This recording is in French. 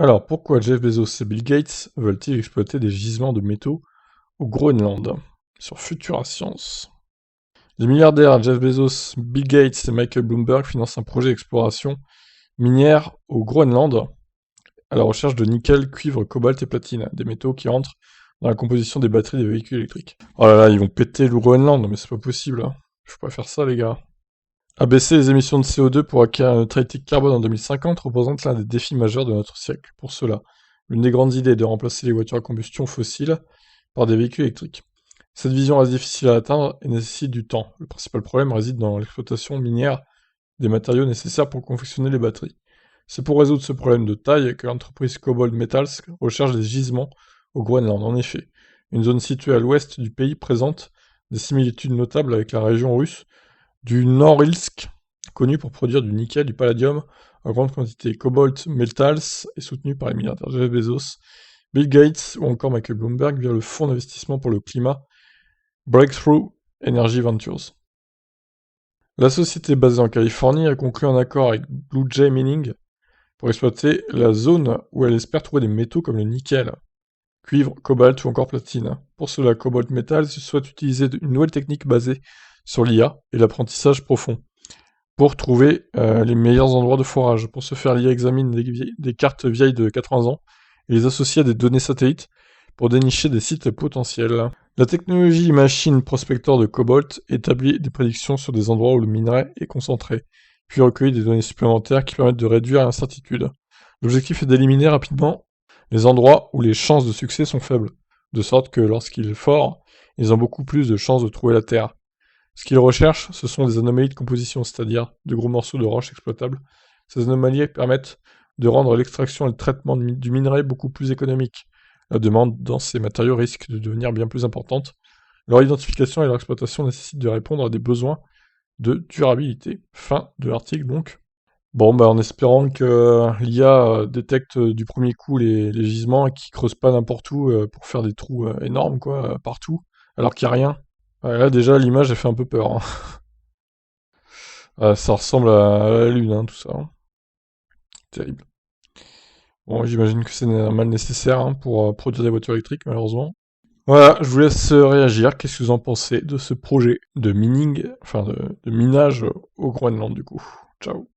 Alors, pourquoi Jeff Bezos et Bill Gates veulent-ils exploiter des gisements de métaux au Groenland? Sur Futura Science. Les milliardaires Jeff Bezos, Bill Gates et Michael Bloomberg financent un projet d'exploration minière au Groenland à la recherche de nickel, cuivre, cobalt et platine, des métaux qui entrent dans la composition des batteries des véhicules électriques. Oh là là, ils vont péter le Groenland, mais c'est pas possible. Je peux pas faire ça, les gars. Abaisser les émissions de CO2 pour acquérir la neutralité carbone en 2050 représente l'un des défis majeurs de notre siècle. Pour cela, l'une des grandes idées est de remplacer les voitures à combustion fossile par des véhicules électriques. Cette vision reste difficile à atteindre et nécessite du temps. Le principal problème réside dans l'exploitation minière des matériaux nécessaires pour confectionner les batteries. C'est pour résoudre ce problème de taille que l'entreprise Cobalt Metals recherche des gisements au Groenland. En effet, une zone située à l'ouest du pays présente des similitudes notables avec la région russe du Norilsk, connu pour produire du nickel, du palladium en grande quantité. Cobalt Metals est soutenu par les milliardaires Jeff Bezos, Bill Gates ou encore Michael Bloomberg via le fonds d'investissement pour le climat Breakthrough Energy Ventures. La société basée en Californie a conclu un accord avec Blue Jay Mining pour exploiter la zone où elle espère trouver des métaux comme le nickel, cuivre, cobalt ou encore platine. Pour cela, Cobalt Metals souhaite utiliser une nouvelle technique basée sur l'IA et l'apprentissage profond pour trouver les meilleurs endroits de forage. Pour ce faire, l'IA examine des cartes vieilles de 80 ans et les associe à des données satellites pour dénicher des sites potentiels. La technologie Machine Prospector de Cobalt établit des prédictions sur des endroits où le minerai est concentré, puis recueille des données supplémentaires qui permettent de réduire l'incertitude. L'objectif est d'éliminer rapidement les endroits où les chances de succès sont faibles, de sorte que lorsqu'il est fort, ils ont beaucoup plus de chances de trouver la Terre. Ce qu'ils recherchent, ce sont des anomalies de composition, c'est-à-dire de gros morceaux de roche exploitables. Ces anomalies permettent de rendre l'extraction et le traitement du minerai beaucoup plus économique. La demande dans ces matériaux risque de devenir bien plus importante. Leur identification et leur exploitation nécessitent de répondre à des besoins de durabilité. Fin de l'article donc. Bon, bah en espérant que l'IA détecte du premier coup les gisements et qu'ils creusent pas n'importe où pour faire des trous énormes, quoi, partout, alors qu'il n'y a rien. Ouais, là, déjà, l'image, elle fait un peu peur, hein. Ça ressemble à la Lune, hein, tout ça, hein. Terrible. Bon, j'imagine que c'est un mal nécessaire hein, pour produire des voitures électriques, malheureusement. Voilà, je vous laisse réagir. Qu'est-ce que vous en pensez de ce projet de mining, enfin de minage au Groenland, du coup. Ciao.